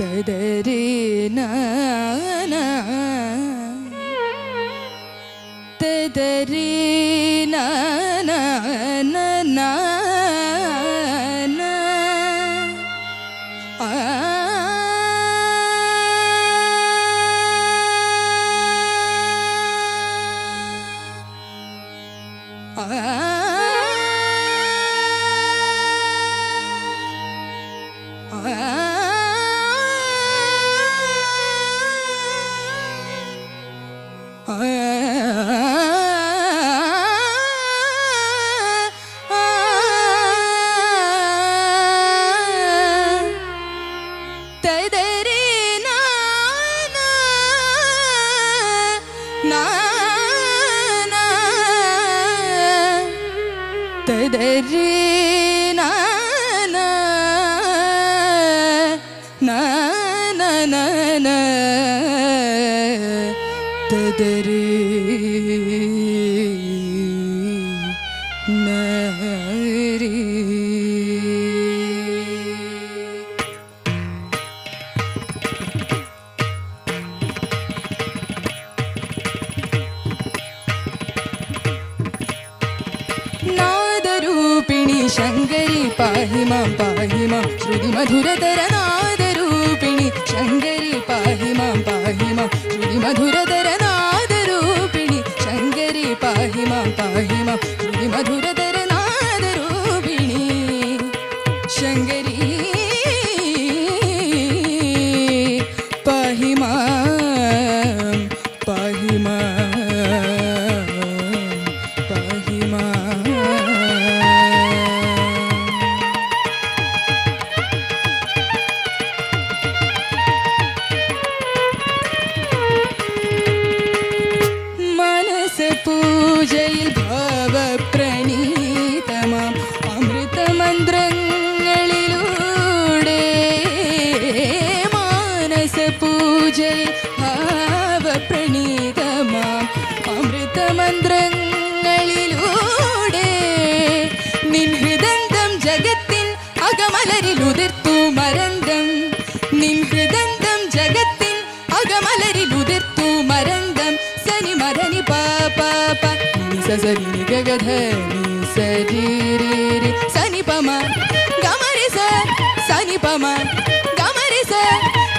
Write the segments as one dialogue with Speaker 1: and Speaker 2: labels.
Speaker 1: ತದರಿ ನಾನ ತದರಿ ನಾನ ತದರಿ ನಾನ ತದರಿ ನರಿ ಶಂಕರಿ ಪಾಹಿ ಮಾಂ ಶ್ರುತಿ ಮಧುರತರ ನಾದರೂಪಿಣಿ ಶಂಕರಿ ಪಾಹಿ ಮಾಂ ಶ್ರುತಿ ಮಧುರತರ ನಾದರೂಪಿಣಿ ಶಂಕರಿ ಪಾಹಿ ಮಾಂ ಶ್ರುತಿ ಮಧುರತರ ನಾದರೂಪಿಣಿ ಶಂಕರಿ ಪಾಹಿ ಮಾಂ ಪಾಹಿ ಮಾಂ പൂജയിൽ ഭാവപ്രണീതമാം അമൃതമന്ത്രങ്ങളിലൂടെ മാനസ പൂജയിൽ ഭാവപ്രണീതമാം അമൃതമന്ത്രങ്ങളിലൂടെ നിൻ ഹൃദന്തം ജഗത്തിൻ അകമലരിലുതിർത്തു മരന്തം നിൻ ഹൃദന്തം ജഗത്തിൻ അകമലരിലുതിർത്തു മരന്തം സനി മദനി പാപ സരി നി ഗഗധനി സരി രി രി സനി പമ ഗമരി സ സനി പമ ഗമരി സ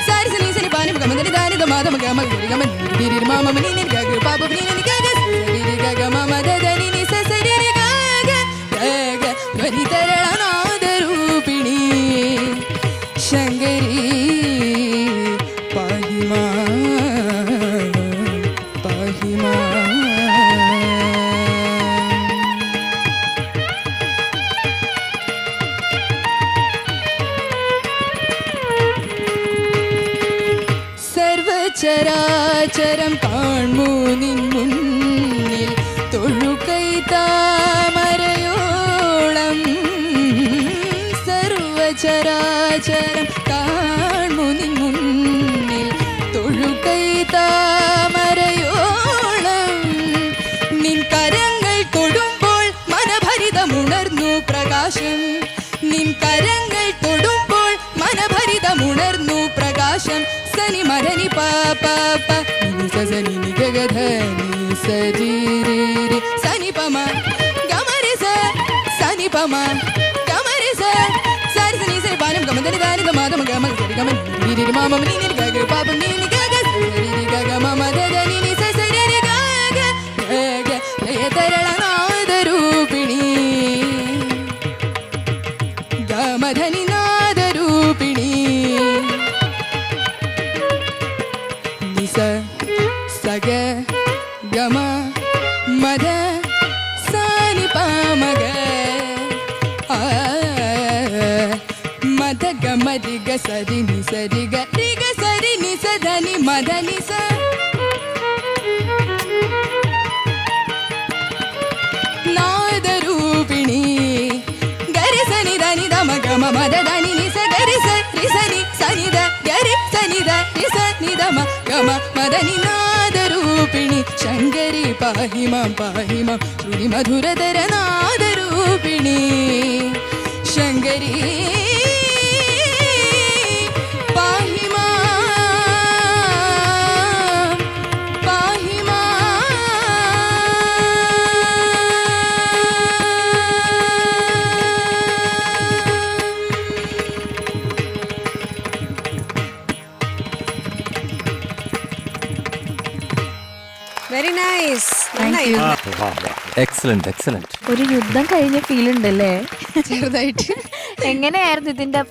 Speaker 1: സരി സനി സനി പാനി ഗമനി ദാനി ദ മാദ ഗമ ഗരി ഗമ നി രി മമ നി നി ഗഗ പാപ നി നി ഗഗ സരി രി ഗഗ മമ ദ നി നി സ സരി രി ഗഗ ഗഗ ധ്വനി തരളനാദ രൂപിണി ശങ്കരി പാഹി മാം പാഹി മാം ചരാചരം കാൺമൂ നിൻ മുന്നിൽ തൊഴുകൈ താമരയോളം സർവചരാചരം കാൺമൂ നിൻ മുന്നിൽ തൊഴുകൈ താമരയോളം നിൻ കരങ്ങൾ തൊടുമ്പോൾ മനഭരിതമുണർന്നു പ്രകാശം നിൻ കരങ്ങൾ തൊടുമ്പോൾ മനഭരിതമുണർന്നു പ്രകാശം സനി മദനി പാപ നി സ സനി നി ഗഗധനി സരി രി രി സനി പമ ഗമരി സ സനി പമ ഗമരി സ സരി സനി സനി പാനം ഗമദനി ദാനി ദ മാദ ഗമ സരി ഗമ നി രി മമ നി നി ഗഗ പാപ നി നി ഗഗ സരി രി ഗഗ മമ ദ നി നി സ സരി രി ഗഗ ഗഗ ലയതരളനാദ രൂപിണി ഗമധനി നാദ രൂപിണി സഗ ഗമ മദ സാനി പാമഗ മദ ഗമ രി ഗ സരി നി സരി ഗ സരി നി സ ധനി മദ നി സ നാദ രൂപിണി ഗരി സനി ധനി ധ മ ഗമ മദ ധനി നി സ ഗരി സ രി സനി സനി ധ ഗരി സനി ധ രി സ നി ധ മ ഗമ മദനി നാദ രൂപിണി ശങ്കരി പാഹി മാം ശ്രുതി മധുരതര നാദ രൂപിണി ശങ്കരി പാഹി മാം
Speaker 2: വെരി നൈസ്.
Speaker 3: Excellent excellent.
Speaker 4: ഒരു യുദ്ധം കഴിഞ്ഞ ഫീൽ ഉണ്ടല്ലേ?
Speaker 1: ചെറുതായിട്ട്.
Speaker 4: എങ്ങനെയായിരുന്നു ഇതിന്റെ